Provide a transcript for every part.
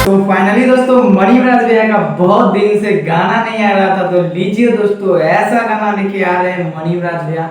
तो फाइनली दोस्तों मणिराज भैया का बहुत दिन से गाना नहीं आ रहा था, तो लीजिए दोस्तों ऐसा गाना लेके आ रहे हैं मणिराज भैया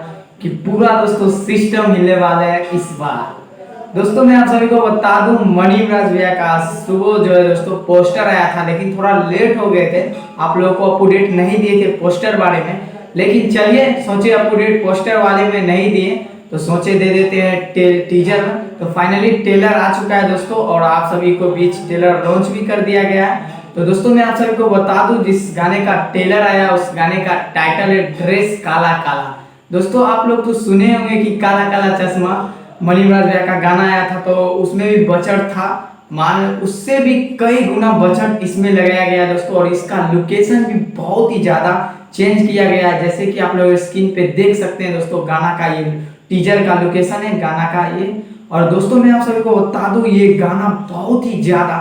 कि पूरा दोस्तों सिस्टम हिलने वाला है इस बार। दोस्तों मैं आप सभी को बता दूं, मणिराज भैया का सुबह जो है दोस्तों पोस्टर आया था, लेकिन थोड़ा लेट हो गए थे, आप लोगों को अपडेट नहीं दिए थे पोस्टर बारे में। लेकिन चलिए सोचे अपडेट पोस्टर वाले में नहीं दिए तो सोचे दे देते हैं टीजर। तो फाइनली ट्रेलर आ चुका है दोस्तों, और आप सभी को बीच ट्रेलर लॉन्च भी कर दिया गया है। तो दोस्तों मैं आप सभी को बता दूं, जिस गाने का ट्रेलर आया उस गाने का टाइटल है ड्रेस काला काला। दोस्तों आप लोग तो सुने होंगे कि काला काला चश्मा मणिराज भैया का गाना आया था, तो उसमें भी बजट था, मान उससे भी कई गुना बजट इसमें लगाया गया दोस्तों। और इसका लोकेशन भी बहुत ही ज्यादा चेंज किया गया है, जैसे कि आप लोग स्क्रीन पे देख सकते हैं दोस्तों। गाना का ये टीजर का लोकेशन है गाना का ये। और दोस्तों मैं आप सभी को बता दूं, ये गाना बहुत ही ज्यादा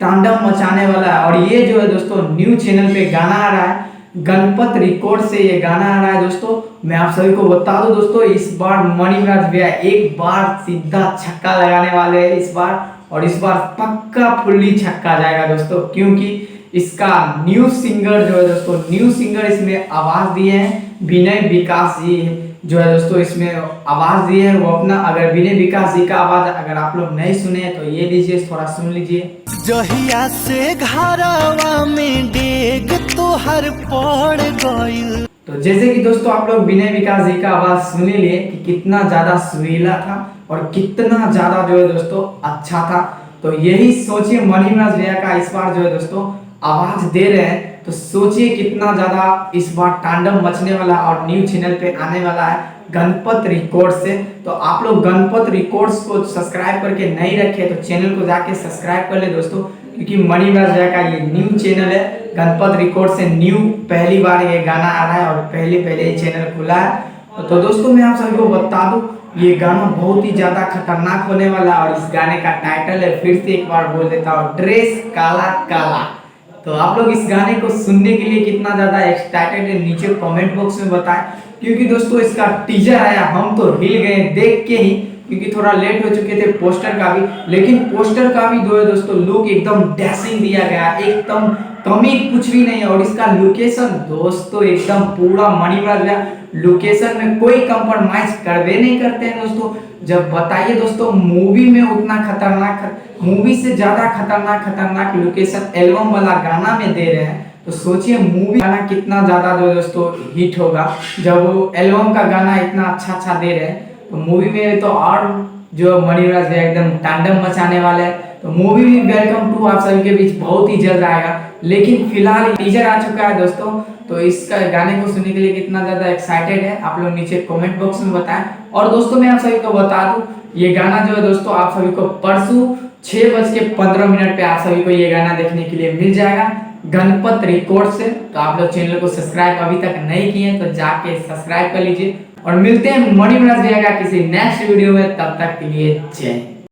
तांडव मचाने वाला है। और ये जो है दोस्तों न्यू चैनल पे गाना आ रहा है, गणपत रिकॉर्ड से ये गाना आ रहा है दोस्तों। मैं आप सभी को बता दूं दोस्तों, इस बार मणिराज भैया एक बार सीधा छक्का लगाने वाले हैं इस बार, और इस बार पक्का फुल्ली छक्का जाएगा दोस्तों, क्योंकि इसका न्यू सिंगर जो है दोस्तों, न्यू सिंगर इसमें आवाज दिए हैं विनय विकास जी जो है दोस्तों, इसमें आवाज दिए हैं वो अपना। अगर विनय विकास जी का आवाज अगर आप लोग नहीं सुने तो ये लीजिए, थोड़ा सुन लीजिए। जहिया से घरवा में डेग तोहर पड़ गइल। तो जैसे कि दोस्तों आप लोग विनय विकास जी का आवाज सुन लिए कि कितना ज्यादा सुरीला था और कितना ज्यादा जो है दोस्तों अच्छा था। तो यही सोचिए मणिराज भैया का इस बार जो है दोस्तों आवाज दे रहे हैं, तो सोचिए कितना ज्यादा इस बार तांडव मचने वाला और न्यू चैनल पे आने वाला है गणपत रिकॉर्ड से। तो आप लोग गणपत रिकॉर्ड्स को सब्सक्राइब करके नहीं रखे तो चैनल को जाके सब्सक्राइब कर ले दोस्तों, क्योंकि मणिराज भैया का ये न्यू चैनल है गणपत रिकॉर्ड से न्यू पहली बार ये गाना आ रहा है और पहले ये चैनल खुला है। तो दोस्तों मैं आप सभी को बता दूं, ये गाना बहुत ही ज्यादा खतरनाक होने वाला है। और इस गाने का टाइटल है, फिर से एक बार बोल देता हूँ, ड्रेस काला काला। तो आप लोग इस गाने को सुनने के लिए कितना ज्यादा एक्साइटेड है नीचे कमेंट बॉक्स में बताएं, क्योंकि दोस्तों इसका टीजर आया हम तो हिल गए देख के ही, क्योंकि थोड़ा लेट हो चुके थे पोस्टर का भी। लेकिन पोस्टर का भी जो है दोस्तों लुक एकदम डैशिंग दिया गया, एकदम कमी कुछ भी नहीं है। और इसका लोकेशन दोस्तों एकदम पूरा मणिराज भैया लोकेशन में कोई कंप्रोमाइज करवे नहीं करते हैं दोस्तों। जब बताइए दोस्तों, मूवी में उतना खतरनाक, मूवी से ज्यादा खतरनाक लोकेशन एल्बम वाला गाना में दे रहे हैं, तो सोचिए मूवी गाना कितना ज्यादा जो दोस्तों हिट होगा। जब वो एल्बम का गाना इतना अच्छा दे रहे हैं, तो मूवी में तो और जो मणिराज भैया एकदम तांडव मचाने वाले हैं। तो मूवी भी वेलकम टू आप सभी के बीच बहुत ही जल्द आएगा। लेकिन फिलहाल टीजर आ चुका है दोस्तों, तो इसका गाने को सुनने के लिए कितना ज्यादा एक्साइटेड है आप लोग नीचे कमेंट बॉक्स में बताएं। और दोस्तों मैं आप सभी को बता दूं, ये गाना जो है दोस्तों आप सभी को परसों 6:15 पे आप सभी को ये गाना देखने के लिए मिल जाएगा गणपत रिकॉर्ड से। तो आप लोग चैनल को सब्सक्राइब अभी तक नहीं किए तो जाके सब्सक्राइब कर लीजिए, और मिलते हैं मणिराज भैया का किसी नेक्स्ट वीडियो में। तब तक के लिए जय।